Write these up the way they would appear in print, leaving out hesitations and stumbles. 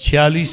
46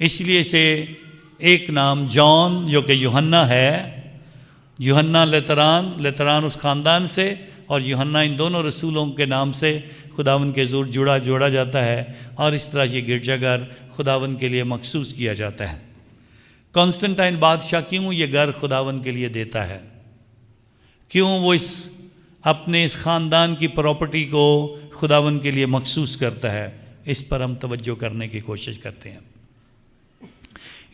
اس لیے اسے ایک نام جان جو کہ یوحنا ہے، یوحنا لتران اس خاندان سے، اور یوحنا ان دونوں رسولوں کے نام سے خداوند کے حضور جوڑا جاتا ہے، اور اس طرح یہ گرجا گھر خداوند کے لیے مخصوص کیا جاتا ہے۔ کانسٹنٹائن بادشاہ کیوں یہ گھر خداوند کے لیے دیتا ہے؟ کیوں وہ اپنے اس خاندان کی پراپرٹی کو خداوند کے لیے مخصوص کرتا ہے؟ اس پر ہم توجہ کرنے کی کوشش کرتے ہیں۔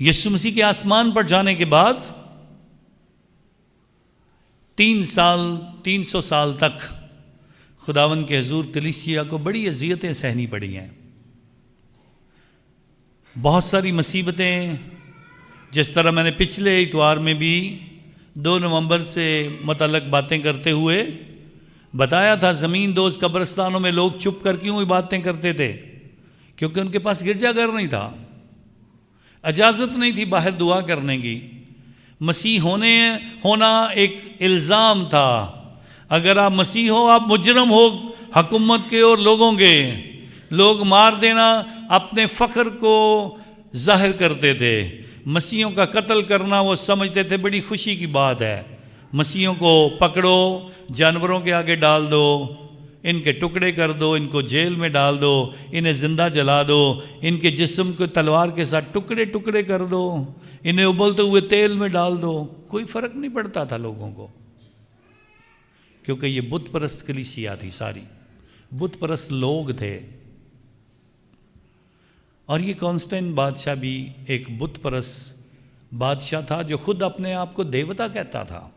یسوع مسیح کے آسمان پر جانے کے بعد 300 سال تک خداوند کے حضور کلیسیا کو بڑی اذیتیں سہنی پڑی ہیں، بہت ساری مصیبتیں، جس طرح میں نے پچھلے اتوار میں بھی 2 نومبر سے متعلق باتیں کرتے ہوئے بتایا تھا، زمین دوز قبرستانوں میں لوگ چھپ کر کیوں باتیں کرتے تھے؟ کیونکہ ان کے پاس گرجا گھر نہیں تھا، اجازت نہیں تھی باہر دعا کرنے کی۔ مسیح ہونا ایک الزام تھا، اگر آپ مسیح ہو آپ مجرم ہو حکومت کے اور لوگوں کے۔ لوگ مار دینا اپنے فخر کو ظاہر کرتے تھے، مسیحوں کا قتل کرنا وہ سمجھتے تھے بڑی خوشی کی بات ہے۔ مسیحوں کو پکڑو، جانوروں کے آگے ڈال دو، ان کے ٹکڑے کر دو، ان کو جیل میں ڈال دو، انہیں زندہ جلا دو، ان کے جسم کو تلوار کے ساتھ ٹکڑے کر دو، انہیں ابلتے ہوئے تیل میں ڈال دو، کوئی فرق نہیں پڑتا تھا لوگوں کو، کیونکہ یہ بت پرست کلیسیا تھی، ساری بت پرست لوگ تھے۔ اور یہ کانسٹنٹ بادشاہ بھی ایک بت پرست بادشاہ تھا جو خود اپنے آپ کو دیوتا کہتا تھا۔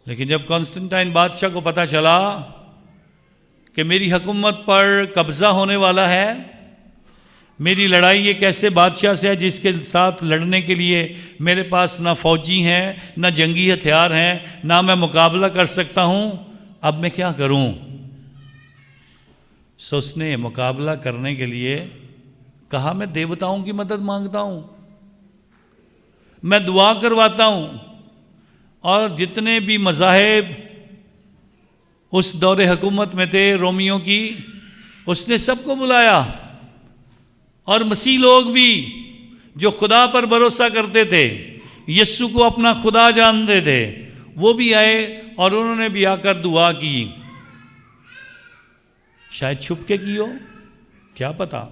لیکن جب کانسٹنٹائن بادشاہ کو پتہ چلا کہ میری حکومت پر قبضہ ہونے والا ہے، میری لڑائی ایک ایسے بادشاہ سے ہے جس کے ساتھ لڑنے کے لیے میرے پاس نہ فوجی ہیں، نہ جنگی ہتھیار ہیں، نہ میں مقابلہ کر سکتا ہوں، اب میں کیا کروں؟ سو اس نے مقابلہ کرنے کے لیے کہا میں دیوتاؤں کی مدد مانگتا ہوں، میں دعا کرواتا ہوں، اور جتنے بھی مذاہب اس دور حکومت میں تھے رومیوں کی، اس نے سب کو بلایا، اور مسیح لوگ بھی جو خدا پر بھروسہ کرتے تھے، یسوع کو اپنا خدا جانتے تھے، وہ بھی آئے اور انہوں نے بھی آ کر دعا کی۔ شاید چھپ کے کی ہو، کیا پتا،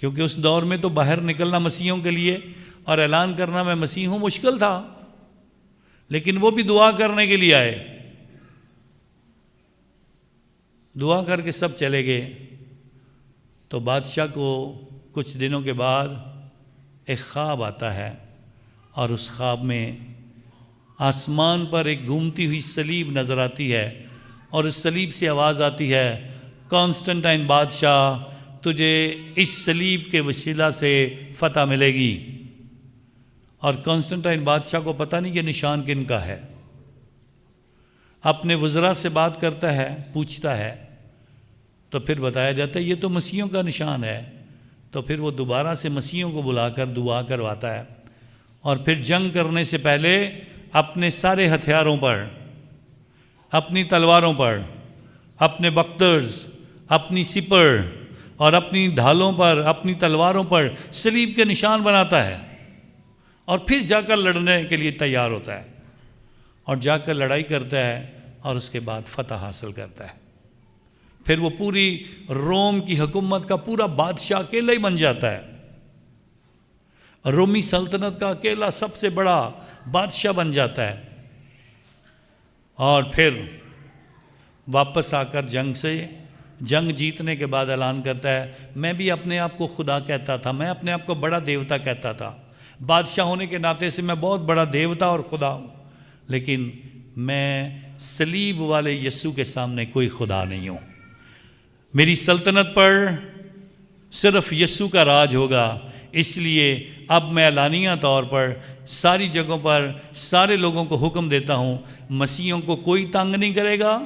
کیونکہ اس دور میں تو باہر نکلنا مسیحوں کے لیے اور اعلان کرنا میں مسیح ہوں مشکل تھا، لیکن وہ بھی دعا کرنے کے لیے آئے۔ دعا کر کے سب چلے گئے، تو بادشاہ کو کچھ دنوں کے بعد ایک خواب آتا ہے، اور اس خواب میں آسمان پر ایک گھومتی ہوئی صلیب نظر آتی ہے، اور اس صلیب سے آواز آتی ہے، کانسٹنٹائن بادشاہ تجھے اس صلیب کے وسیلہ سے فتح ملے گی۔ اور کانسٹنٹائن بادشاہ کو پتہ نہیں یہ نشان کن کا ہے، اپنے وزراء سے بات کرتا ہے، پوچھتا ہے، تو پھر بتایا جاتا ہے یہ تو مسیحوں کا نشان ہے۔ تو پھر وہ دوبارہ سے مسیحوں کو بلا کر دعا کرواتا ہے، اور پھر جنگ کرنے سے پہلے اپنے سارے ہتھیاروں پر، اپنی تلواروں پر، اپنے بخترز، اپنی سپر اور اپنی ڈھالوں پر، اپنی تلواروں پر صلیب کے نشان بناتا ہے، اور پھر جا کر لڑنے کے لیے تیار ہوتا ہے، اور جا کر لڑائی کرتا ہے، اور اس کے بعد فتح حاصل کرتا ہے۔ پھر وہ پوری روم کی حکومت کا پورا بادشاہ اکیلا ہی بن جاتا ہے، رومی سلطنت کا اکیلا سب سے بڑا بادشاہ بن جاتا ہے، اور پھر واپس آ کر جنگ جیتنے کے بعد اعلان کرتا ہے، میں بھی اپنے آپ کو خدا کہتا تھا، میں اپنے آپ کو بڑا دیوتا کہتا تھا، بادشاہ ہونے کے ناطے سے میں بہت بڑا دیوتا اور خدا ہوں، لیکن میں صلیب والے یسوع کے سامنے کوئی خدا نہیں ہوں، میری سلطنت پر صرف یسوع کا راج ہوگا، اس لیے اب میں اعلانیہ طور پر ساری جگہوں پر سارے لوگوں کو حکم دیتا ہوں، مسیحوں کو کوئی تنگ نہیں کرے گا،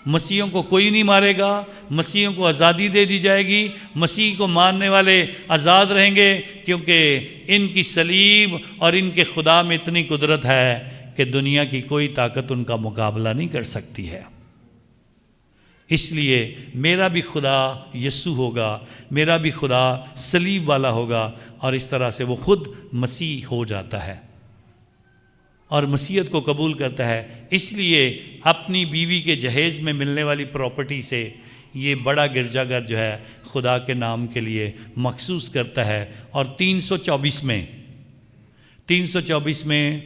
مسیحوں کو کوئی نہیں مارے گا، مسیحوں کو آزادی دے دی جائے گی، مسیح کو ماننے والے آزاد رہیں گے، کیونکہ ان کی صلیب اور ان کے خدا میں اتنی قدرت ہے کہ دنیا کی کوئی طاقت ان کا مقابلہ نہیں کر سکتی ہے۔ اس لیے میرا بھی خدا یسوع ہوگا، میرا بھی خدا صلیب والا ہوگا، اور اس طرح سے وہ خود مسیح ہو جاتا ہے اور مسیحیت کو قبول کرتا ہے۔ اس لیے اپنی بیوی کے جہیز میں ملنے والی پراپرٹی سے یہ بڑا گرجا گھر جو ہے خدا کے نام کے لیے مخصوص کرتا ہے۔ اور 324 میں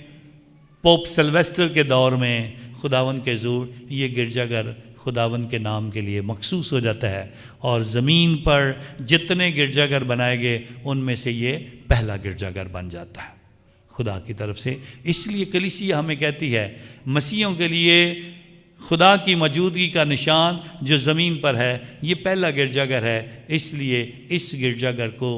پوپ سلویسٹر کے دور میں خداوند کے حضور یہ گرجا گھر خداوند کے نام کے لیے مخصوص ہو جاتا ہے، اور زمین پر جتنے گرجا گھر بنائے گئے ان میں سے یہ پہلا گرجا گھر بن جاتا ہے خدا کی طرف سے۔ اس لیے کلیسیا ہمیں کہتی ہے مسیحیوں کے لیے خدا کی موجودگی کا نشان جو زمین پر ہے یہ پہلا گرجا گھر ہے، اس لیے اس گرجا گھر کو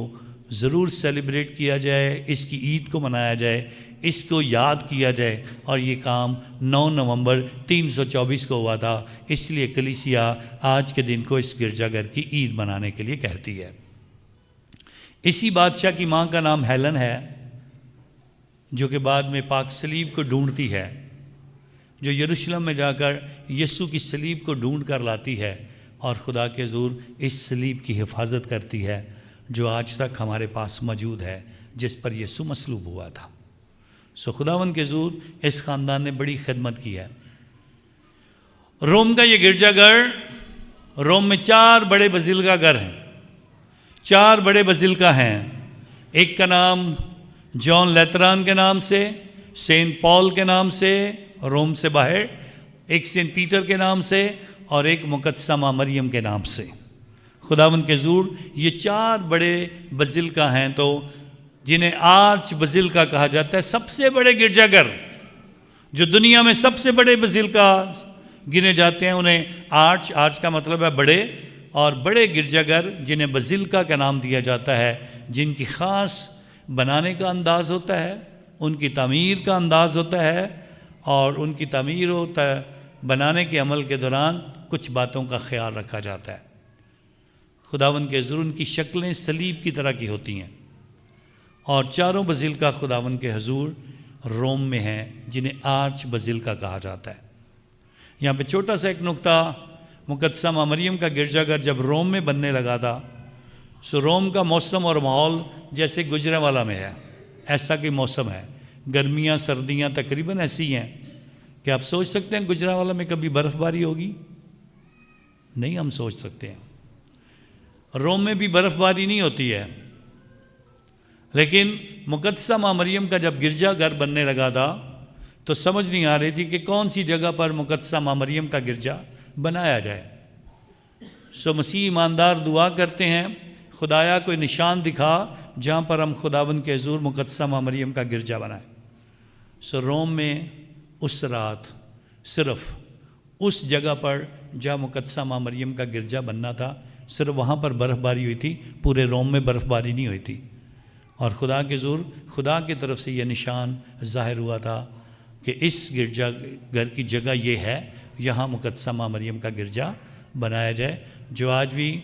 ضرور سیلیبریٹ کیا جائے، اس کی عید کو منایا جائے، اس کو یاد کیا جائے۔ اور یہ کام 9 نومبر 324 کو ہوا تھا، اس لیے کلیسیا آج کے دن کو اس گرجا گھر کی عید منانے کے لیے کہتی ہے۔ اسی بادشاہ کی ماں کا نام ہیلن ہے، جو کہ بعد میں پاک صلیب کو ڈھونڈتی ہے، جو یروشلم میں جا کر یسوع کی صلیب کو ڈھونڈ کر لاتی ہے، اور خدا کے حضور اس صلیب کی حفاظت کرتی ہے جو آج تک ہمارے پاس موجود ہے، جس پر یسوع مصلوب ہوا تھا۔ خداوند کے حضور اس خاندان نے بڑی خدمت کی ہے۔ روم کا یہ گرجا گھر، روم میں 4 بڑے بزیلکا گھر ہیں، 4 بڑے بزیلکا ہیں۔ ایک کا نام جان لیتران کے نام سے، سینٹ پال کے نام سے روم سے باہر، ایک سینٹ پیٹر کے نام سے، اور ایک مقدسہ ماں مریم کے نام سے۔ خداوند کے حضور یہ 4 بڑے بزیلکا ہیں، تو جنہیں آرچ بزیلکا کہا جاتا ہے، سب سے بڑے گرجا گھر جو دنیا میں سب سے بڑے بزیلکا گنے جاتے ہیں انہیں آرچ کا مطلب ہے بڑے، اور بڑے گرجا گھر جنہیں بزیلکا کا نام دیا جاتا ہے، جن کی خاص بنانے کا انداز ہوتا ہے، ان کی تعمیر کا انداز ہوتا ہے، اور ان کی تعمیر بنانے کے عمل کے دوران کچھ باتوں کا خیال رکھا جاتا ہے۔ خداوند کے حضور ان کی شکلیں صلیب کی طرح کی ہوتی ہیں، اور 4 بزیلکا خداوند کے حضور روم میں ہیں، جنہیں آرچ بزیلکا کہا جاتا ہے۔ یہاں پہ چھوٹا سا ایک نقطہ، مقدسہ ماں مریم کا گرجا گھر جب روم میں بننے لگا تھا، روم کا موسم اور ماحول جیسے گجرانوالہ میں ہے، ایسا کہ موسم ہے، گرمیاں سردیاں تقریباً ایسی ہیں کہ آپ سوچ سکتے ہیں گجرانوالہ میں کبھی برف باری ہوگی؟ نہیں ہم سوچ سکتے ہیں۔ روم میں بھی برف باری نہیں ہوتی ہے، لیکن مقدسہ ماں مریم کا جب گرجا گھر بننے لگا تھا تو سمجھ نہیں آ رہی تھی کہ کون سی جگہ پر مقدسہ ماں مریم کا گرجا بنایا جائے۔ مسیح ایماندار دعا کرتے ہیں، خدایا کوئی نشان دکھا جہاں پر ہم خداوند کے حضور مقدسہ ماں مریم کا گرجا بنائیں۔ روم میں اس رات صرف اس جگہ پر جہاں مقدسہ ماں مریم کا گرجا بننا تھا، صرف وہاں پر برف باری ہوئی تھی، پورے روم میں برف باری نہیں ہوئی تھی۔ اور خدا کے حضور، خدا کی طرف سے یہ نشان ظاہر ہوا تھا کہ اس گرجا گھر کی جگہ یہ ہے، یہاں مقدسہ ماں مریم کا گرجا بنایا جائے، جو آج بھی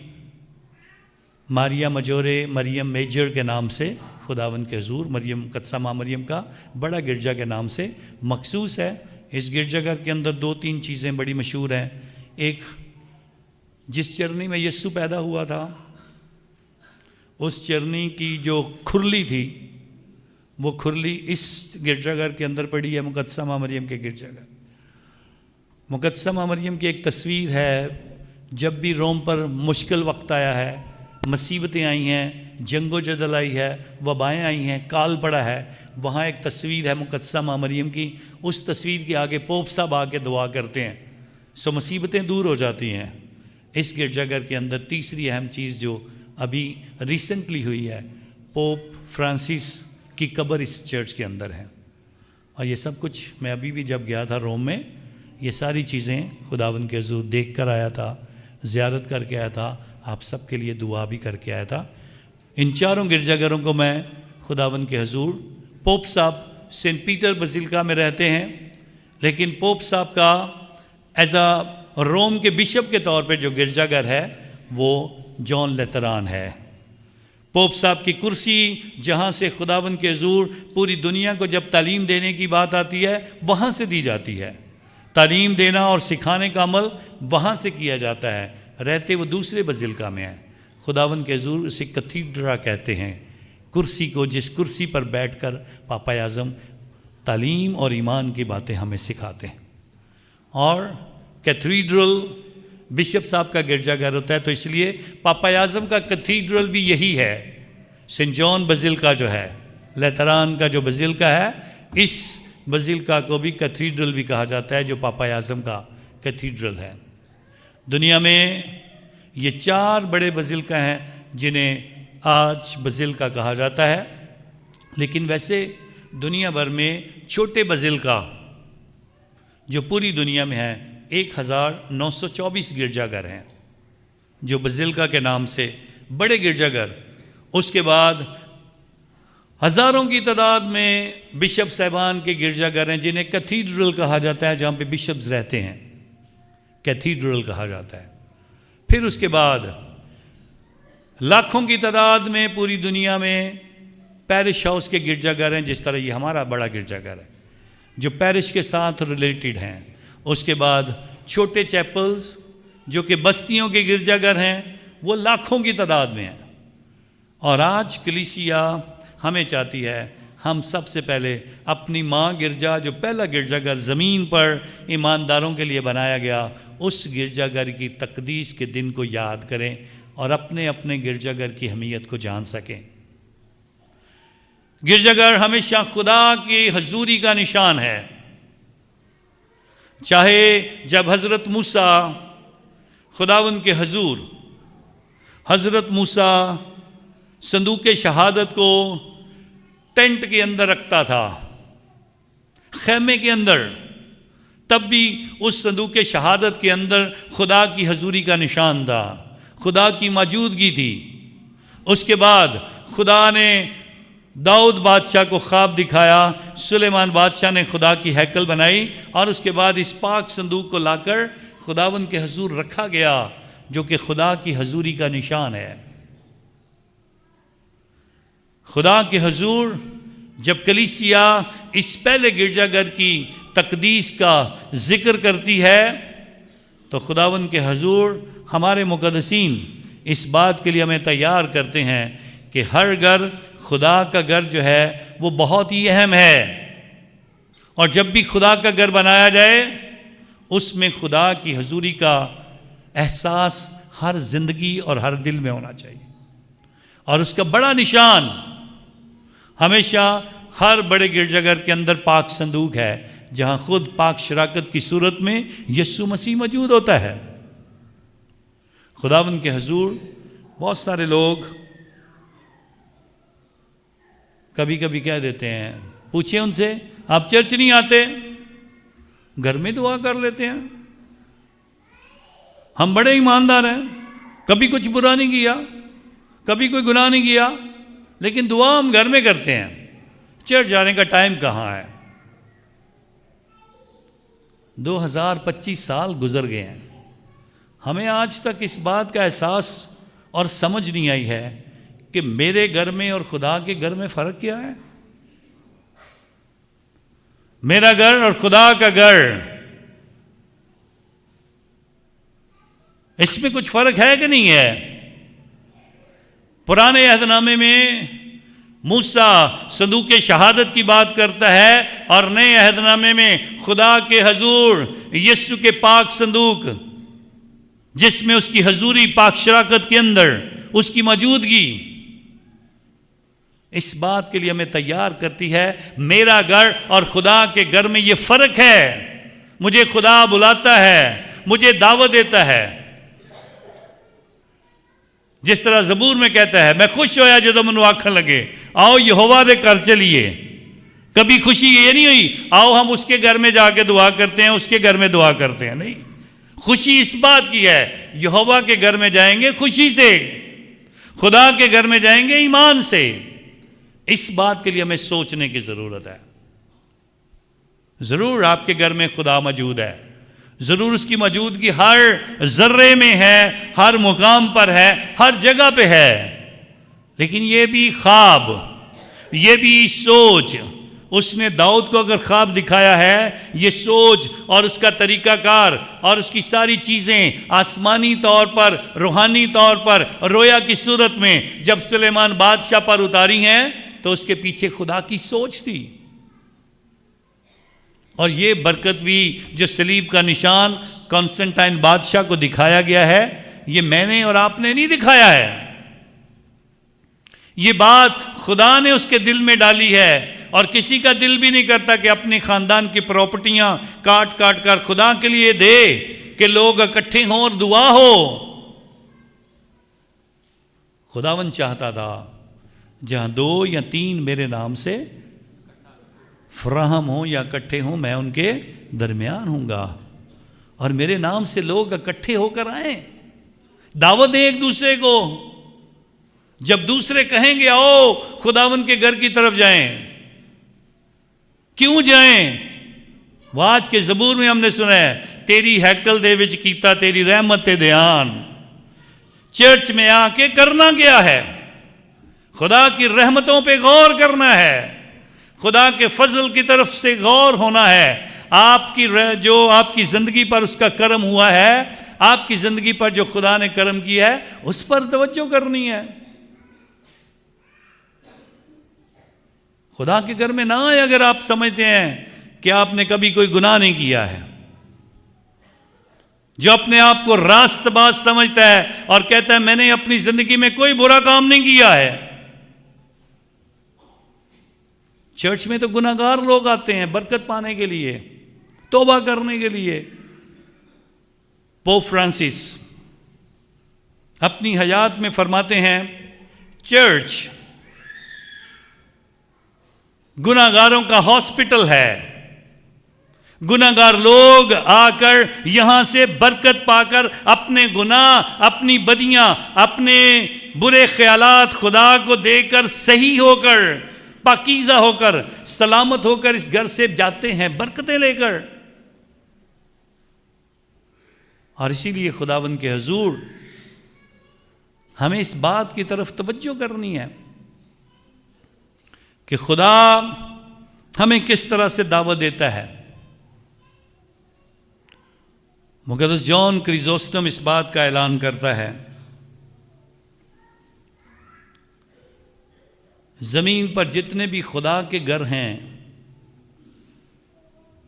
ماریا مجورے مریم میجر کے نام سے خداوند کے حضور مریم مقدسہ ماں مریم کا بڑا گرجا کے نام سے مخصوص ہے۔ اس گرجا گھر کے اندر 2-3 چیزیں بڑی مشہور ہیں۔ ایک، جس چرنی میں یسوع پیدا ہوا تھا، اس چرنی کی جو کھرلی تھی، وہ کھرلی اس گرجا گھر کے اندر پڑی ہے، مقدسہ ماں مریم کے گرجا گھر۔ مقدسہ ماں مریم کی ایک تصویر ہے، جب بھی روم پر مشکل وقت آیا ہے، مصیبتیں آئی ہیں، جنگ و جدل آئی ہے، وبائیں آئی ہیں، کال پڑا ہے، وہاں ایک تصویر ہے مقدسہ ماں مریم کی، اس تصویر کے آگے پوپ صاحب آ کے دعا کرتے ہیں، مصیبتیں دور ہو جاتی ہیں۔ اس گرجا گھر کے اندر تیسری اہم چیز جو ابھی ریسنٹلی ہوئی ہے، پوپ فرانسس کی قبر اس چرچ کے اندر ہے۔ اور یہ سب کچھ میں ابھی بھی جب گیا تھا روم میں، یہ ساری چیزیں خداوند کے حضور دیکھ کر آیا تھا، زیارت کر کے آیا تھا، آپ سب کے لیے دعا بھی کر کے آیا تھا۔ ان 4 گرجا گھروں کو میں خداوند کے حضور، پوپ صاحب سینٹ پیٹر بزیلکا میں رہتے ہیں، لیکن پوپ صاحب کا ایز اے روم کے بشپ کے طور پہ جو گرجا گھر ہے وہ جان لیتران ہے۔ پوپ صاحب کی کرسی جہاں سے خداوند کے حضور پوری دنیا کو جب تعلیم دینے کی بات آتی ہے وہاں سے دی جاتی ہے، تعلیم دینا اور سکھانے کا عمل وہاں سے کیا جاتا ہے، رہتے وہ دوسرے بزلکا میں ہیں۔ خداوند کے حضور اسے کتھیڈرا کہتے ہیں، کرسی کو، جس کرسی پر بیٹھ کر پاپا اعظم تعلیم اور ایمان کی باتیں ہمیں سکھاتے ہیں۔ اور کیتھیڈرل بشپ صاحب کا گرجا گھر ہوتا ہے، تو اس لیے پاپا اعظم کا کیتھیڈرل بھی یہی ہے۔ سینٹ جان بزلکا جو ہے، لیتران کا جو بزلکا ہے، اس بزلکا کو بھی کیتھیڈرل بھی کہا جاتا ہے، جو پاپا اعظم کا کیتھیڈرل ہے۔ دنیا میں یہ 4 بڑے بزلکا ہیں جنہیں آج بزلکا کہا جاتا ہے، لیکن ویسے دنیا بھر میں چھوٹے بزلکا جو پوری دنیا میں ہیں 1924 گرجا گھر ہیں جو بزلکا کے نام سے بڑے گرجا گھر۔ اس کے بعد ہزاروں کی تعداد میں بشپ صاحبان کے گرجا گھر ہیں جنہیں کیتھیڈرل کہا جاتا ہے، جہاں پہ بشپز رہتے ہیں، کیتھیڈرل کہا جاتا ہے۔ پھر اس کے بعد لاکھوں کی تعداد میں پوری دنیا میں پیرش ہاؤس کے گرجا گھر ہیں، جس طرح یہ ہمارا بڑا گرجا گھر ہے جو پیرش کے ساتھ ریلیٹڈ ہیں۔ اس کے بعد چھوٹے چیپلز جو کہ بستیوں کے گرجا گھر ہیں، وہ لاکھوں کی تعداد میں ہیں۔ اور آج کلیسیا ہمیں چاہتی ہے ہم سب سے پہلے اپنی ماں گرجا، جو پہلا گرجا گھر زمین پر ایمانداروں کے لیے بنایا گیا، اس گرجا گھر کی تقدیس کے دن کو یاد کریں اور اپنے اپنے گرجا گھر کی اہمیت کو جان سکیں۔ گرجا گھر ہمیشہ خدا کی حضوری کا نشان ہے۔ چاہے جب حضرت موسیٰ خداوند کے حضور، حضرت موسیٰ صندوق شہادت کو ٹینٹ کے اندر رکھتا تھا، خیمے کے اندر، تب بھی اس صندوق شہادت کے اندر خدا کی حضوری کا نشان تھا، خدا کی موجودگی تھی۔ اس کے بعد خدا نے داؤد بادشاہ کو خواب دکھایا، سلیمان بادشاہ نے خدا کی ہیکل بنائی، اور اس کے بعد اس پاک صندوق کو لا کر خداوند کے حضور رکھا گیا، جو کہ خدا کی حضوری کا نشان ہے۔ خدا کے حضور جب کلیسیا اس پہلے گرجا گھر کی تقدیس کا ذکر کرتی ہے، تو خداوند کے حضور ہمارے مقدسین اس بات کے لیے ہمیں تیار کرتے ہیں کہ ہر گھر، خدا کا گھر جو ہے وہ بہت ہی اہم ہے، اور جب بھی خدا کا گھر بنایا جائے اس میں خدا کی حضوری کا احساس ہر زندگی اور ہر دل میں ہونا چاہیے۔ اور اس کا بڑا نشان ہمیشہ ہر بڑے گرجا گھر کے اندر پاک صندوق ہے، جہاں خود پاک شراکت کی صورت میں یسوع مسیح موجود ہوتا ہے۔ خداوند کے حضور بہت سارے لوگ کبھی کبھی کہہ دیتے ہیں، پوچھیں ان سے، آپ چرچ نہیں آتے؟ گھر میں دعا کر لیتے ہیں، ہم بڑے ایماندار ہیں، کبھی کچھ برا نہیں کیا، کبھی کوئی گناہ نہیں کیا، لیکن دعا ہم گھر میں کرتے ہیں، چرچ جانے کا ٹائم کہاں ہے؟ 2025 سال گزر گئے ہیں، ہمیں آج تک اس بات کا احساس اور سمجھ نہیں آئی ہے کہ میرے گھر میں اور خدا کے گھر میں فرق کیا ہے۔ میرا گھر اور خدا کا گھر، اس میں کچھ فرق ہے کہ نہیں ہے؟ پرانے عہد نامے میں موسیٰ صندوق شہادت کی بات کرتا ہے، اور نئے عہد نامے میں خدا کے حضور یسوع کے پاک صندوق، جس میں اس کی حضوری پاک شراکت کے اندر اس کی موجودگی اس بات کے لیے ہمیں تیار کرتی ہے میرا گھر اور خدا کے گھر میں یہ فرق ہے۔ مجھے خدا بلاتا ہے، مجھے دعوت دیتا ہے، جس طرح زبور میں کہتا ہے، میں خوش ہویا جدو منو آکھن لگے آؤ یہوہ دے گھر چلیے۔ کبھی خوشی یہ نہیں ہوئی آؤ ہم اس کے گھر میں جا کے دعا کرتے ہیں، اس کے گھر میں دعا کرتے ہیں، نہیں، خوشی اس بات کی ہے یہوہ کے گھر میں جائیں گے خوشی سے، خدا کے گھر میں جائیں گے ایمان سے۔ اس بات کے لیے ہمیں سوچنے کی ضرورت ہے۔ ضرور آپ کے گھر میں خدا موجود ہے، ضرور اس کی موجودگی ہر ذرے میں ہے، ہر مقام پر ہے، ہر جگہ پہ ہے، لیکن یہ بھی خواب، یہ بھی سوچ اس نے داؤد کو اگر خواب دکھایا ہے، یہ سوچ اور اس کا طریقہ کار اور اس کی ساری چیزیں آسمانی طور پر، روحانی طور پر، رویا کی صورت میں جب سلیمان بادشاہ پر اتاری ہیں تو اس کے پیچھے خدا کی سوچ تھی۔ اور یہ برکت بھی جو صلیب کا نشان کانسٹنٹائن بادشاہ کو دکھایا گیا ہے، یہ میں نے اور آپ نے نہیں دکھایا ہے، یہ بات خدا نے اس کے دل میں ڈالی ہے۔ اور کسی کا دل بھی نہیں کرتا کہ اپنے خاندان کی پراپرٹیاں کاٹ کاٹ کر خدا کے لیے دے کہ لوگ اکٹھے ہوں اور دعا ہو۔ خداوند چاہتا تھا جہاں 2 یا 3 میرے نام سے فراہم ہوں یا اکٹھے ہوں، میں ان کے درمیان ہوں گا۔ اور میرے نام سے لوگ اکٹھے ہو کر آئیں، دعوت دیں ایک دوسرے کو۔ جب دوسرے کہیں گے آؤ خداوند کے گھر کی طرف جائیں، کیوں جائیں؟ وہ آج کے زبور میں ہم نے سنا ہے، تیری ہیکل دے وچ کیتا تیری رحمت تے دھیان۔ چرچ میں آ کے کرنا کیا ہے؟ خدا کی رحمتوں پہ غور کرنا ہے، خدا کے فضل کی طرف سے غور ہونا ہے۔ آپ کی زندگی پر اس کا کرم ہوا ہے، آپ کی زندگی پر جو خدا نے کرم کیا ہے اس پر توجہ کرنی ہے۔ خدا کے گھر میں نہ آئے اگر آپ سمجھتے ہیں کہ آپ نے کبھی کوئی گناہ نہیں کیا ہے۔ جو اپنے آپ کو راست باز سمجھتا ہے اور کہتا ہے میں نے اپنی زندگی میں کوئی برا کام نہیں کیا ہے۔ چرچ میں تو گناہگار لوگ آتے ہیں برکت پانے کے لیے، توبہ کرنے کے لیے۔ پوپ فرانسس اپنی حیات میں فرماتے ہیں چرچ گناہگاروں کا ہاسپٹل ہے۔ گناہگار لوگ آ کر یہاں سے برکت پا کر اپنے گناہ، اپنی بدیاں، اپنے برے خیالات خدا کو دے کر صحیح ہو کر، پاکیزہ ہو کر، سلامت ہو کر اس گھر سے جاتے ہیں برکتیں لے کر۔ اور اسی لیے خداوند کے حضور ہمیں اس بات کی طرف توجہ کرنی ہے کہ خدا ہمیں کس طرح سے دعوت دیتا ہے۔ مقدس جان کریزوسٹم اس بات کا اعلان کرتا ہے، زمین پر جتنے بھی خدا کے گھر ہیں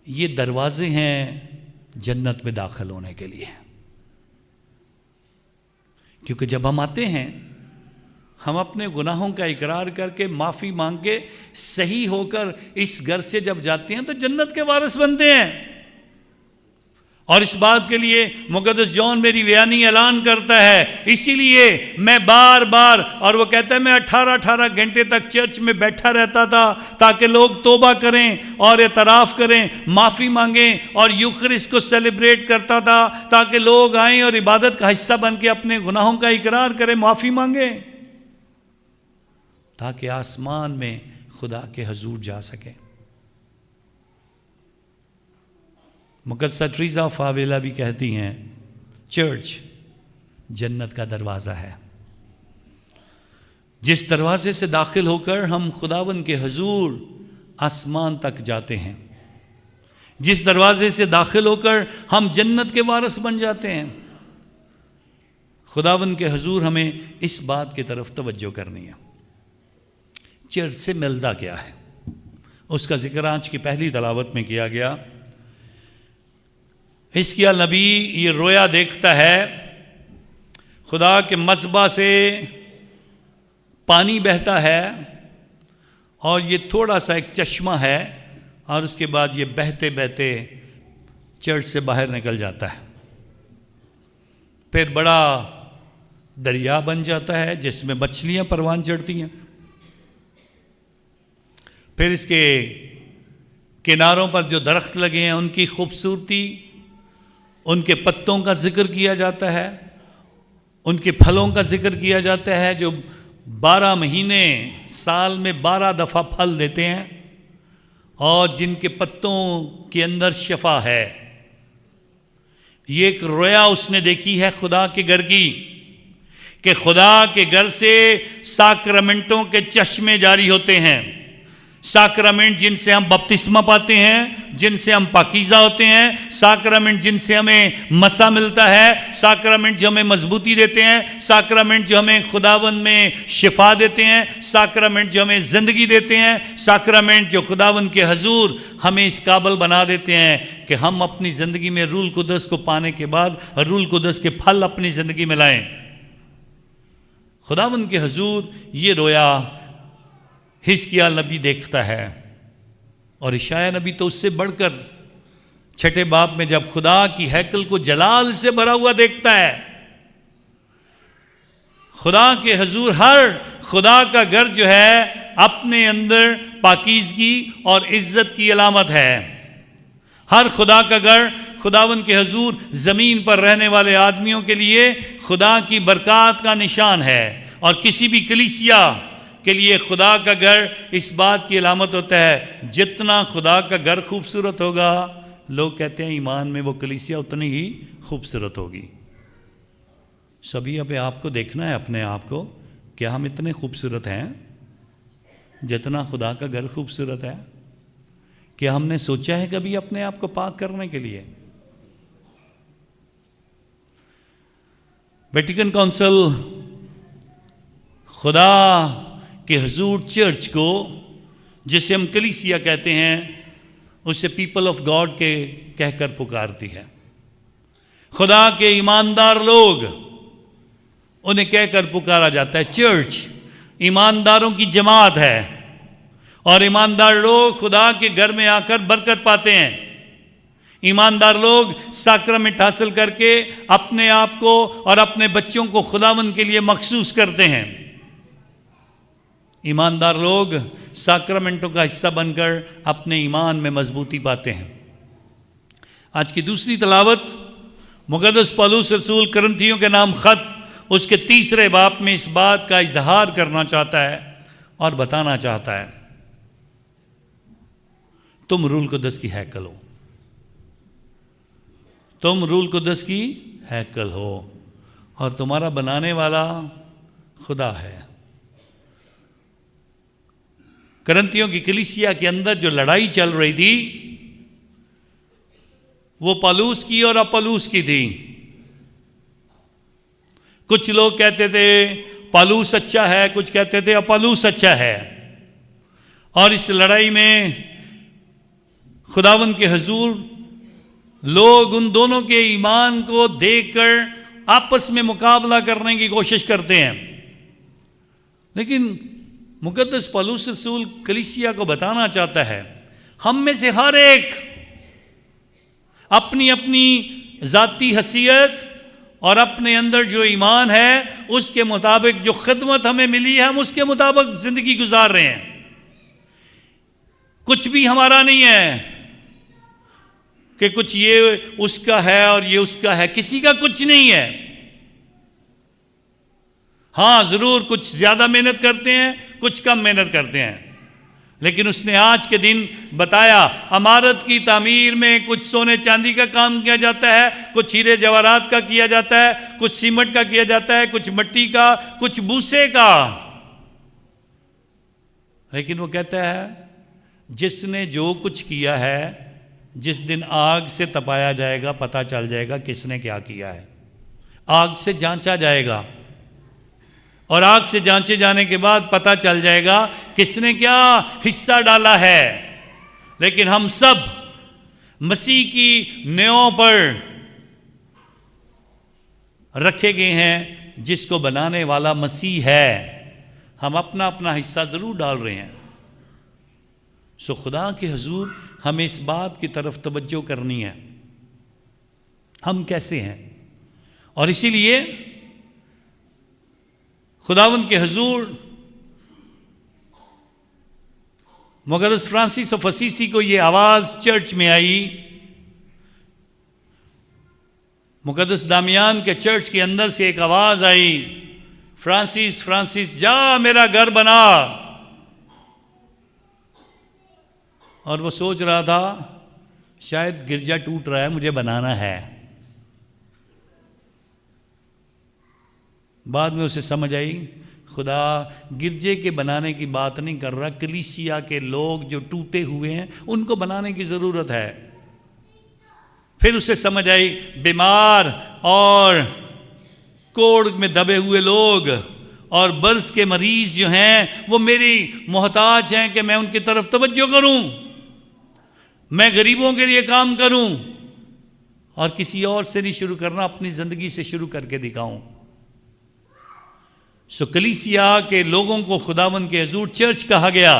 یہ دروازے ہیں جنت میں داخل ہونے کے لیے۔ کیونکہ جب ہم آتے ہیں ہم اپنے گناہوں کا اقرار کر کے معافی مانگ کے صحیح ہو کر اس گھر سے جب جاتے ہیں تو جنت کے وارث بنتے ہیں۔ اور اس بات کے لیے مقدس جان میری بیانی اعلان کرتا ہے، اسی لیے میں بار بار، اور وہ کہتا ہے میں 18 گھنٹے تک چرچ میں بیٹھا رہتا تھا تاکہ لوگ توبہ کریں اور اعتراف کریں، معافی مانگیں، اور یوخرسٹ کو سیلیبریٹ کرتا تھا تاکہ لوگ آئیں اور عبادت کا حصہ بن کے اپنے گناہوں کا اقرار کریں، معافی مانگیں، تاکہ آسمان میں خدا کے حضور جا سکیں۔ مقدسہ ٹریزا آف آویلا بھی کہتی ہیں چرچ جنت کا دروازہ ہے، جس دروازے سے داخل ہو کر ہم خداوند کے حضور آسمان تک جاتے ہیں، جس دروازے سے داخل ہو کر ہم جنت کے وارث بن جاتے ہیں۔ خداوند کے حضور ہمیں اس بات کی طرف توجہ کرنی ہے۔ چرچ سے ملتا کیا ہے، اس کا ذکر آج کی پہلی تلاوت میں کیا گیا۔ حزقیال نبی یہ رویا دیکھتا ہے، خدا کے مذبح سے پانی بہتا ہے اور یہ تھوڑا سا ایک چشمہ ہے، اور اس کے بعد یہ بہتے بہتے چرچ سے باہر نکل جاتا ہے، پھر بڑا دریا بن جاتا ہے جس میں مچھلیاں پروان چڑھتی ہیں، پھر اس کے کناروں پر جو درخت لگے ہیں ان کی خوبصورتی، ان کے پتوں کا ذکر کیا جاتا ہے، ان کے پھلوں کا ذکر کیا جاتا ہے جو 12 مہینے سال میں 12 دفعہ پھل دیتے ہیں، اور جن کے پتوں کے اندر شفا ہے۔ یہ ایک رویا اس نے دیکھی ہے خدا کے گھر کی، کہ خدا کے گھر سے ساکرمنٹوں کے چشمے جاری ہوتے ہیں، ساکرامنٹ جن سے ہم بپتسمہ پاتے ہیں، جن سے ہم پاکیزہ ہوتے ہیں، ساکرامنٹ جن سے ہمیں مسا ملتا ہے، ساکرامنٹ جو ہمیں مضبوطی دیتے ہیں، ساکرامنٹ جو ہمیں خداوند میں شفا دیتے ہیں، ساکرامنٹ جو ہمیں زندگی دیتے ہیں، ساکرامنٹ جو خداوند کے حضور ہمیں اس قابل بنا دیتے ہیں کہ ہم اپنی زندگی میں روح القدس کو پانے کے بعد روح القدس کے پھل اپنی زندگی میں لائیں۔ خداوند کے حضور یہ رویا حزقیال نبی دیکھتا ہے، اور اشعیا نبی تو اس سے بڑھ کر 6 باب میں جب خدا کی ہیکل کو جلال سے بھرا ہوا دیکھتا ہے، خدا کے حضور ہر خدا کا گھر جو ہے اپنے اندر پاکیزگی اور عزت کی علامت ہے۔ ہر خدا کا گھر خداوند کے حضور زمین پر رہنے والے آدمیوں کے لیے خدا کی برکات کا نشان ہے، اور کسی بھی کلیسیا کے لیے خدا کا گھر اس بات کی علامت ہوتا ہے، جتنا خدا کا گھر خوبصورت ہوگا، لوگ کہتے ہیں ایمان میں وہ کلیسیا اتنی ہی خوبصورت ہوگی۔ سبھی اب آپ کو دیکھنا ہے اپنے آپ کو، کیا ہم اتنے خوبصورت ہیں جتنا خدا کا گھر خوبصورت ہے؟ کیا ہم نے سوچا ہے کبھی اپنے آپ کو پاک کرنے کے لیے؟ ویٹیکن کونسل خدا کہ حضور چرچ کو، جسے ہم کلیسیا کہتے ہیں، اسے پیپل آف گاڈ کے کہہ کر پکارتی ہے۔ خدا کے ایماندار لوگ، انہیں کہہ کر پکارا جاتا ہے چرچ، ایمانداروں کی جماعت ہے، اور ایماندار لوگ خدا کے گھر میں آ کر برکت پاتے ہیں۔ ایماندار لوگ ساکرامنٹ حاصل کر کے اپنے آپ کو اور اپنے بچوں کو خداوند کے لیے مخصوص کرتے ہیں۔ ایماندار لوگ ساکرامنٹوں کا حصہ بن کر اپنے ایمان میں مضبوطی پاتے ہیں۔ آج کی دوسری تلاوت مقدس پولس رسول کرنتھیوں کے نام خط اس کے 3 باب میں اس بات کا اظہار کرنا چاہتا ہے اور بتانا چاہتا ہے، تم روح القدس کی ہیکل ہو، تم روح القدس کی ہیکل ہو، اور تمہارا بنانے والا خدا ہے۔ کرنتھیوں کی کلیسیا کے اندر جو لڑائی چل رہی تھی، وہ پولس کی اور اپولس کی تھی۔ کچھ لوگ کہتے تھے پولس اچھا ہے، کچھ کہتے تھے اپولس اچھا ہے، اور اس لڑائی میں خداوند کے حضور لوگ ان دونوں کے ایمان کو دیکھ کر آپس میں مقابلہ کرنے کی کوشش کرتے ہیں، لیکن مقدس پولس رسول کلیسیا کو بتانا چاہتا ہے، ہم میں سے ہر ایک اپنی اپنی ذاتی حیثیت اور اپنے اندر جو ایمان ہے اس کے مطابق جو خدمت ہمیں ملی ہے، ہم اس کے مطابق زندگی گزار رہے ہیں۔ کچھ بھی ہمارا نہیں ہے کہ کچھ یہ اس کا ہے اور یہ اس کا ہے، کسی کا کچھ نہیں ہے۔ ہاں ضرور کچھ زیادہ محنت کرتے ہیں، کچھ کم محنت کرتے ہیں، لیکن اس نے آج کے دن بتایا عمارت کی تعمیر میں کچھ سونے چاندی کا کام کیا جاتا ہے، کچھ ہیرے جواہرات کا کیا جاتا ہے، کچھ سیمنٹ کا کیا جاتا ہے، کچھ مٹی کا، کچھ بوسے کا، لیکن وہ کہتا ہے جس نے جو کچھ کیا ہے، جس دن آگ سے تپایا جائے گا پتہ چل جائے گا کس نے کیا کیا ہے۔ آگ سے جانچا جائے گا، اور آگ سے جانچے جانے کے بعد پتہ چل جائے گا کس نے کیا حصہ ڈالا ہے۔ لیکن ہم سب مسیح کی نیوں پر رکھے گئے ہیں، جس کو بنانے والا مسیح ہے۔ ہم اپنا اپنا حصہ ضرور ڈال رہے ہیں۔ سو خدا کے حضور ہمیں اس بات کی طرف توجہ کرنی ہے، ہم کیسے ہیں، اور اسی لیے خداوند کے حضور مقدس فرانسس آف اسیسی کو یہ آواز چرچ میں آئی، مقدس دامیان کے چرچ کے اندر سے ایک آواز آئی، فرانسس فرانسس جا میرا گھر بنا۔ اور وہ سوچ رہا تھا شاید گرجا ٹوٹ رہا ہے، مجھے بنانا ہے۔ بعد میں اسے سمجھ آئی خدا گرجے کے بنانے کی بات نہیں کر رہا، کلیسیا کے لوگ جو ٹوٹے ہوئے ہیں ان کو بنانے کی ضرورت ہے۔ پھر اسے سمجھ آئی بیمار اور کوڑ میں دبے ہوئے لوگ اور برس کے مریض جو ہیں وہ میری محتاج ہیں کہ میں ان کی طرف توجہ کروں، میں غریبوں کے لیے کام کروں، اور کسی اور سے نہیں شروع کرنا، اپنی زندگی سے شروع کر کے دکھاؤں۔ سو کلیسیا کے لوگوں کو خداوند کے حضور چرچ کہا گیا،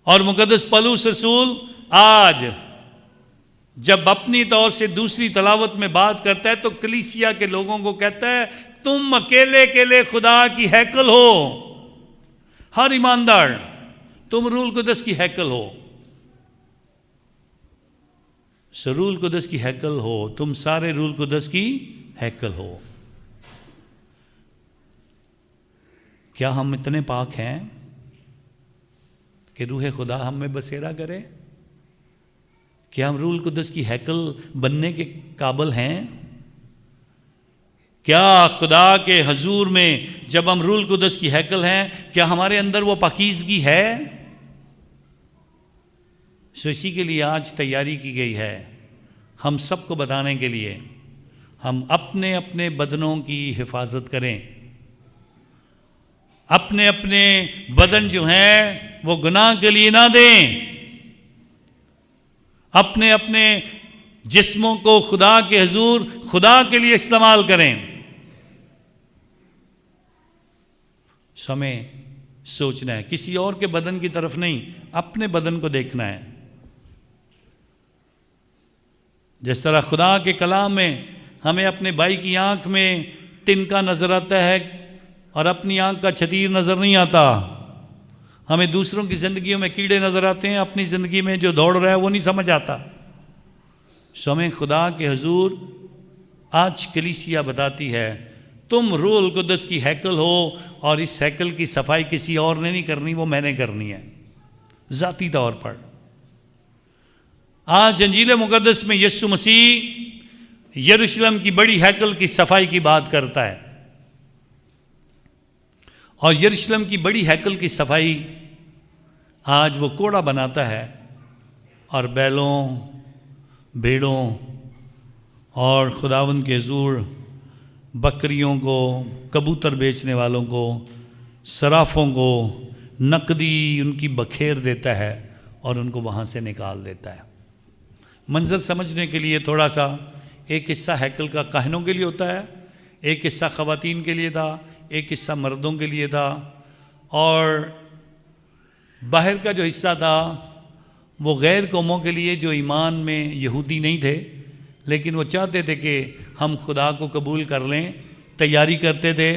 اور مقدس پولس رسول آج جب اپنی طور سے دوسری تلاوت میں بات کرتا ہے تو کلیسیا کے لوگوں کو کہتا ہے تم اکیلے اکیلے خدا کی ہیکل ہو، ہر ایماندار تم روح القدس کی ہیکل ہو، سو روح القدس کی ہیکل ہو، تم سارے روح القدس کی ہیکل ہو۔ کیا ہم اتنے پاک ہیں کہ روح خدا ہم میں بسیرا کرے؟ کیا ہم روح القدس کی ہیکل بننے کے قابل ہیں؟ کیا خدا کے حضور میں جب ہم روح القدس کی ہیکل ہیں کیا ہمارے اندر وہ پاکیزگی ہے؟ سو اسی کے لیے آج تیاری کی گئی ہے، ہم سب کو بتانے کے لیے ہم اپنے اپنے بدنوں کی حفاظت کریں، اپنے اپنے بدن جو ہیں وہ گناہ کے لیے نہ دیں، اپنے اپنے جسموں کو خدا کے حضور خدا کے لیے استعمال کریں۔ ہمیں سوچنا ہے، کسی اور کے بدن کی طرف نہیں، اپنے بدن کو دیکھنا ہے۔ جس طرح خدا کے کلام میں ہمیں اپنے بھائی کی آنکھ میں تنکا نظر آتا ہے اور اپنی آنکھ کا چھتیر نظر نہیں آتا، ہمیں دوسروں کی زندگیوں میں کیڑے نظر آتے ہیں، اپنی زندگی میں جو دوڑ رہا ہے وہ نہیں سمجھ آتا۔ سو ہمیں خدا کے حضور آج کلیسیا بتاتی ہے تم روح القدس کی ہیکل ہو، اور اس ہیکل کی صفائی کسی اور نے نہیں کرنی، وہ میں نے کرنی ہے ذاتی طور پر۔ آج انجیل مقدس میں یسوع مسیح یروشلم کی بڑی ہیکل کی صفائی کی بات کرتا ہے، اور یروشلم کی بڑی ہیکل کی صفائی آج وہ کوڑا بناتا ہے، اور بیلوں، بھیڑوں اور خداوند کے حضور بکریوں کو، کبوتر بیچنے والوں کو، صرافوں کو نقدی ان کی بکھیر دیتا ہے اور ان کو وہاں سے نکال دیتا ہے۔ منظر سمجھنے کے لیے تھوڑا سا ایک حصہ ہیکل کا کاہنوں کے لیے ہوتا ہے، ایک حصہ خواتین کے لیے تھا، ایک حصہ مردوں کے لیے تھا، اور باہر کا جو حصہ تھا وہ غیر قوموں کے لیے جو ایمان میں یہودی نہیں تھے لیکن وہ چاہتے تھے کہ ہم خدا کو قبول کر لیں، تیاری کرتے تھے،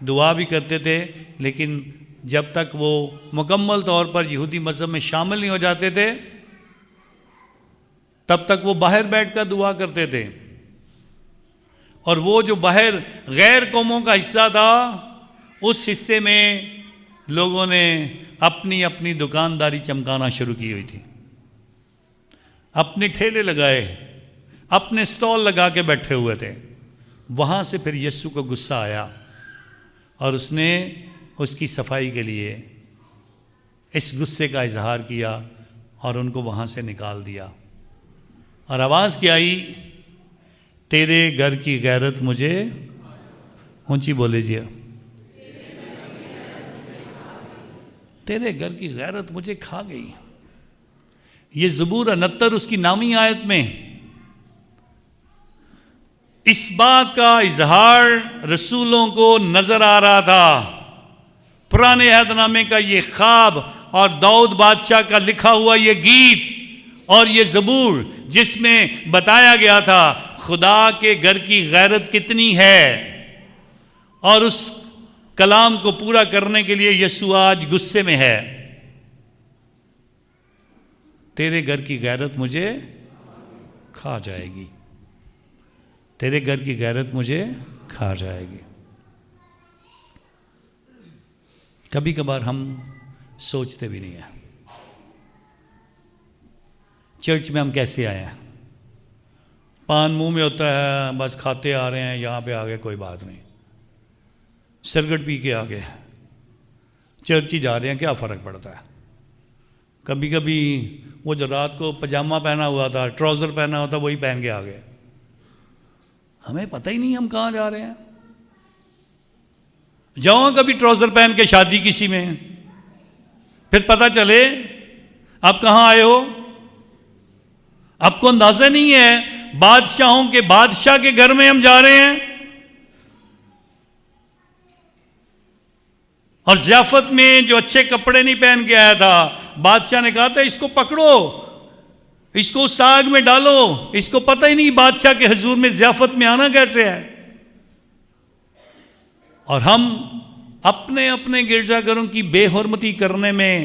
دعا بھی کرتے تھے، لیکن جب تک وہ مکمل طور پر یہودی مذہب میں شامل نہیں ہو جاتے تھے تب تک وہ باہر بیٹھ کر دعا کرتے تھے۔ اور وہ جو باہر غیر قوموں کا حصہ تھا اس حصے میں لوگوں نے اپنی اپنی دکانداری چمکانا شروع کی ہوئی تھی، اپنے ٹھیلے لگائے، اپنے سٹال لگا کے بیٹھے ہوئے تھے۔ وہاں سے پھر یسوع کو غصہ آیا اور اس نے اس کی صفائی کے لیے اس غصے کا اظہار کیا اور ان کو وہاں سے نکال دیا، اور آواز کیا آئی، تیرے گھر کی غیرت مجھے، اونچی بولے جی، تیرے گھر کی غیرت مجھے کھا گئی۔ یہ زبور 69 اس کی نامی آیت میں اس بات کا اظہار رسولوں کو نظر آ رہا تھا۔ پرانے عہد نامے کا یہ خواب اور داؤد بادشاہ کا لکھا ہوا یہ گیت اور یہ زبور جس میں بتایا گیا تھا خدا کے گھر کی غیرت کتنی ہے، اور اس کلام کو پورا کرنے کے لیے یسوع آج غصے میں ہے۔ تیرے گھر کی غیرت مجھے کھا جائے گی، تیرے گھر کی غیرت مجھے کھا جائے گی۔ کبھی کبھار ہم سوچتے بھی نہیں ہیں چرچ میں ہم کیسے آئے ہیں، پان منہ میں ہوتا ہے، بس کھاتے آ رہے ہیں، یہاں پہ آگے کوئی بات نہیں۔ سرگٹ پی کے آ گئے، چرچ ہی جا رہے ہیں، کیا فرق پڑتا ہے؟ کبھی کبھی وہ جو رات کو پجامہ پہنا ہوا تھا، ٹراؤزر پہنا ہوا تھا، وہی پہن کے آ گئے. ہمیں پتہ ہی نہیں ہم کہاں جا رہے ہیں. جاؤ کبھی ٹراؤزر پہن کے شادی کسی میں، پھر پتہ چلے آپ کہاں آئے ہو. آپ کو اندازہ نہیں ہے بادشاہوں کے بادشاہ کے گھر میں ہم جا رہے ہیں. اور ضیافت میں جو اچھے کپڑے نہیں پہن کے آیا تھا، بادشاہ نے کہا تھا اس کو پکڑو، اس کو ساگ میں ڈالو. اس کو پتہ ہی نہیں بادشاہ کے حضور میں ضیافت میں آنا کیسے ہے. اور ہم اپنے اپنے گرجا گھروں کی بے حرمتی کرنے میں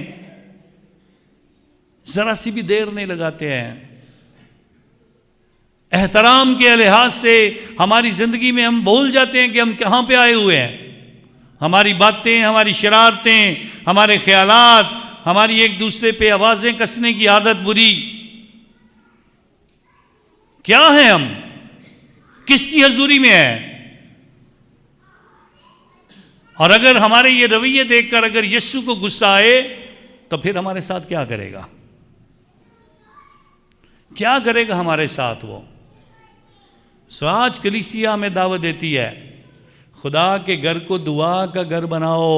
ذرا سی بھی دیر نہیں لگاتے ہیں. احترام کے لحاظ سے ہماری زندگی میں ہم بھول جاتے ہیں کہ ہم کہاں پہ آئے ہوئے ہیں. ہماری باتیں، ہماری شرارتیں، ہمارے خیالات، ہماری ایک دوسرے پہ آوازیں کسنے کی عادت بری. کیا ہیں ہم؟ کس کی حضوری میں ہیں؟ اور اگر ہمارے یہ رویے دیکھ کر اگر یسوع کو غصہ آئے تو پھر ہمارے ساتھ کیا کرے گا؟ کیا کرے گا ہمارے ساتھ وہ؟ سو آج کلیسیا ہمیں دعوت دیتی ہے، خدا کے گھر کو دعا کا گھر بناؤ.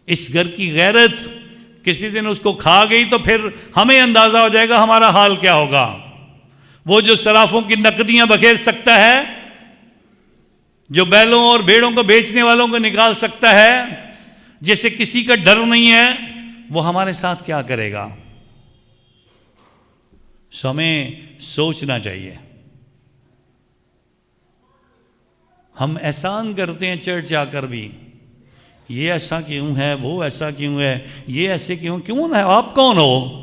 اس گھر کی غیرت کسی دن اس کو کھا گئی تو پھر ہمیں اندازہ ہو جائے گا ہمارا حال کیا ہوگا. وہ جو صرافوں کی نقدیاں بکھیر سکتا ہے، جو بیلوں اور بھیڑوں کو بیچنے والوں کو نکال سکتا ہے، جیسے کسی کا ڈر نہیں ہے، وہ ہمارے ساتھ کیا کرے گا؟ سو ہمیں سوچنا چاہیے. ہم احسان کرتے ہیں چرچ آ کر بھی، یہ ایسا کیوں ہے، وہ ایسا کیوں ہے، یہ ایسے کیوں ہے؟ آپ کون ہو؟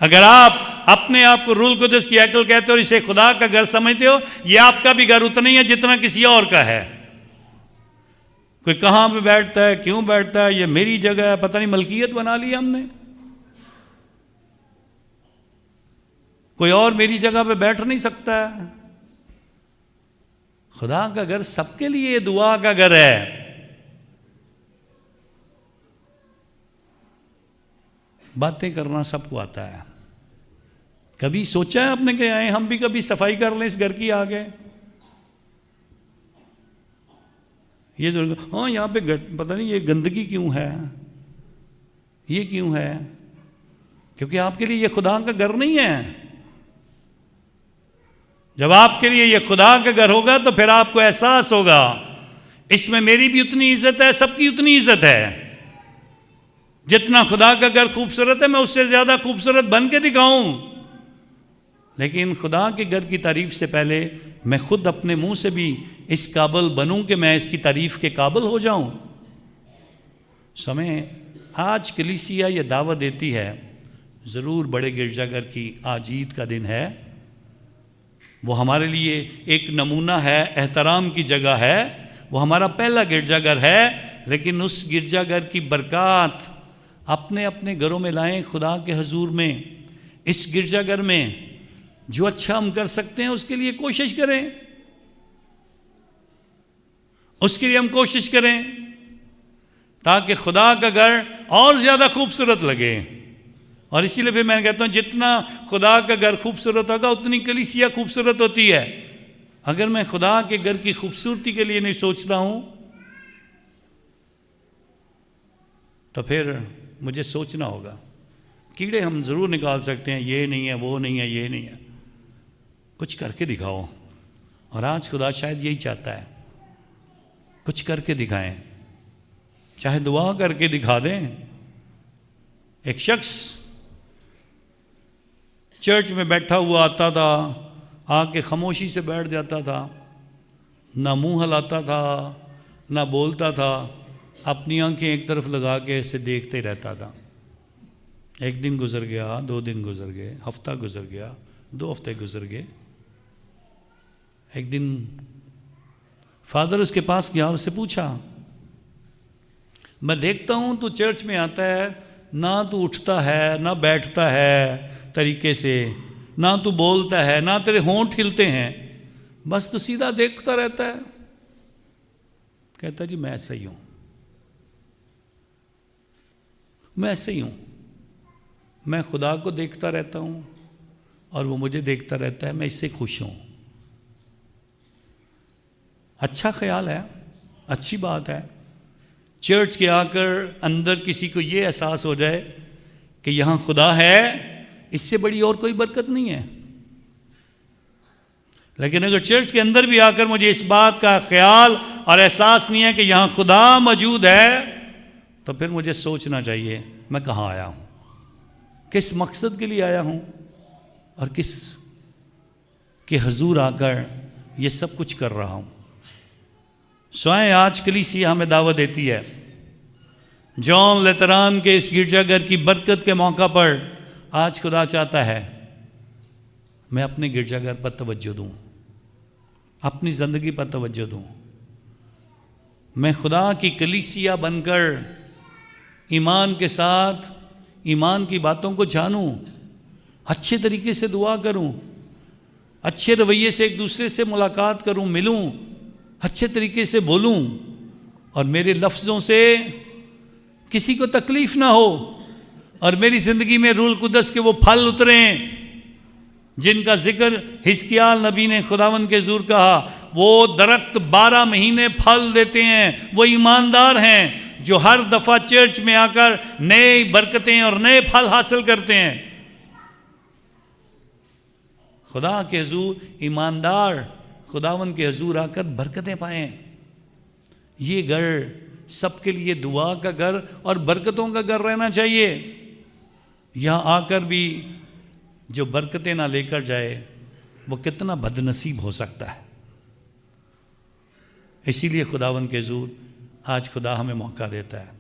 اگر آپ اپنے آپ کو روح القدس کی ہیکل کہتے ہو اور اسے خدا کا گھر سمجھتے ہو، یہ آپ کا بھی گھر اتنا ہی ہے جتنا کسی اور کا ہے. کوئی کہاں پہ بیٹھتا ہے، کیوں بیٹھتا ہے، یہ میری جگہ ہے، پتہ نہیں ملکیت بنا لی ہم نے. کوئی اور میری جگہ پہ بیٹھ نہیں سکتا ہے. خدا کا گھر سب کے لیے دعا کا گھر ہے. باتیں کرنا سب کو آتا ہے. کبھی سوچا ہے آپ نے کہ آئے ہم بھی کبھی صفائی کر لیں اس گھر کی آگے؟ یہ جو ہاں یہاں پہ پتہ نہیں یہ گندگی کیوں ہے، یہ کیوں ہے؟ کیونکہ آپ کے لیے یہ خدا کا گھر نہیں ہے. جب آپ کے لیے یہ خدا کا گھر ہوگا تو پھر آپ کو احساس ہوگا اس میں میری بھی اتنی عزت ہے، سب کی اتنی عزت ہے. جتنا خدا کا گھر خوبصورت ہے میں اس سے زیادہ خوبصورت بن کے دکھاؤں. لیکن خدا کے گھر کی تعریف سے پہلے میں خود اپنے منہ سے بھی اس قابل بنوں کہ میں اس کی تعریف کے قابل ہو جاؤں. ہمیں آج کلیسیا یہ دعوت دیتی ہے، ضرور بڑے گرجا گھر کی آج عید کا دن ہے، وہ ہمارے لیے ایک نمونہ ہے، احترام کی جگہ ہے، وہ ہمارا پہلا گرجا گھر ہے. لیکن اس گرجا گھر کی برکات اپنے اپنے گھروں میں لائیں خدا کے حضور میں. اس گرجا گھر میں جو اچھا ہم کر سکتے ہیں اس کے لیے کوشش کریں، اس کے لیے ہم کوشش کریں تاکہ خدا کا گھر اور زیادہ خوبصورت لگے. اور اسی لیے پھر میں کہتا ہوں جتنا خدا کا گھر خوبصورت ہوگا اتنی کلیسیا خوبصورت ہوتی ہے. اگر میں خدا کے گھر کی خوبصورتی کے لیے نہیں سوچتا ہوں تو پھر مجھے سوچنا ہوگا. کیڑے ہم ضرور نکال سکتے ہیں، یہ نہیں ہے، وہ نہیں ہے، یہ نہیں ہے، کچھ کر کے دکھاؤ. اور آج خدا شاید یہی چاہتا ہے، کچھ کر کے دکھائیں، چاہے دعا کر کے دکھا دیں. ایک شخص چرچ میں بیٹھا ہوا آتا تھا، آ کے خاموشی سے بیٹھ جاتا تھا، نہ منہ ہلاتا تھا نہ بولتا تھا، اپنی آنکھیں ایک طرف لگا کے اسے دیکھتے رہتا تھا. ایک دن گزر گیا، 2 دن گزر گئے، ہفتہ گزر گیا، 2 ہفتے گزر گئے. ایک دن فادر اس کے پاس گیا اور اس سے پوچھا، میں دیکھتا ہوں تو چرچ میں آتا ہے، نہ تو اٹھتا ہے نہ بیٹھتا ہے طریقے سے، نہ تو بولتا ہے، نہ تیرے ہونٹ ہلتے ہیں، بس تو سیدھا دیکھتا رہتا ہے. کہتا جی میں ایسا ہی ہوں, میں ایسے ہی ہوں, میں خدا کو دیکھتا رہتا ہوں اور وہ مجھے دیکھتا رہتا ہے, میں اس سے خوش ہوں. اچھا خیال ہے, اچھی بات ہے. چرچ کے آ کر اندر کسی کو یہ احساس ہو جائے کہ یہاں خدا ہے, اس سے بڑی اور کوئی برکت نہیں ہے. لیکن اگر چرچ کے اندر بھی آ کر مجھے اس بات کا خیال اور احساس نہیں ہے کہ یہاں خدا موجود ہے, تو پھر مجھے سوچنا چاہیے میں کہاں آیا ہوں, کس مقصد کے لیے آیا ہوں, اور کس کے حضور آ کر یہ سب کچھ کر رہا ہوں. سوائیں آج کلیسیا ہمیں دعوت دیتی ہے, جان لیتران کے اس گرجا گھر کی برکت کے موقع پر آج خدا چاہتا ہے میں اپنے گرجا گھر پر توجہ دوں, اپنی زندگی پر توجہ دوں. میں خدا کی کلیسیا بن کر ایمان کے ساتھ ایمان کی باتوں کو جانوں, اچھے طریقے سے دعا کروں, اچھے رویے سے ایک دوسرے سے ملاقات کروں, ملوں, اچھے طریقے سے بولوں, اور میرے لفظوں سے کسی کو تکلیف نہ ہو, اور میری زندگی میں روح القدس کے وہ پھل اتریں جن کا ذکر حزقیال نبی نے خداوند کے حضور کہا. وہ درخت 12 مہینے پھل دیتے ہیں, وہ ایماندار ہیں جو ہر دفعہ چرچ میں آ کر نئے برکتیں اور نئے پھل حاصل کرتے ہیں. خدا کے حضور ایماندار خداوند کے حضور آ کر برکتیں پائیں. یہ گھر سب کے لیے دعا کا گھر اور برکتوں کا گھر رہنا چاہیے. یہاں آ کر بھی جو برکتیں نہ لے کر جائے وہ کتنا بد نصیب ہو سکتا ہے. اسی لیے خداوند کے حضور آج خدا ہمیں موقع دیتا ہے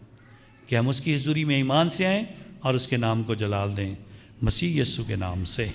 کہ ہم اس کی حضوری میں ایمان سے آئیں اور اس کے نام کو جلال دیں. مسیح یسوع کے نام سے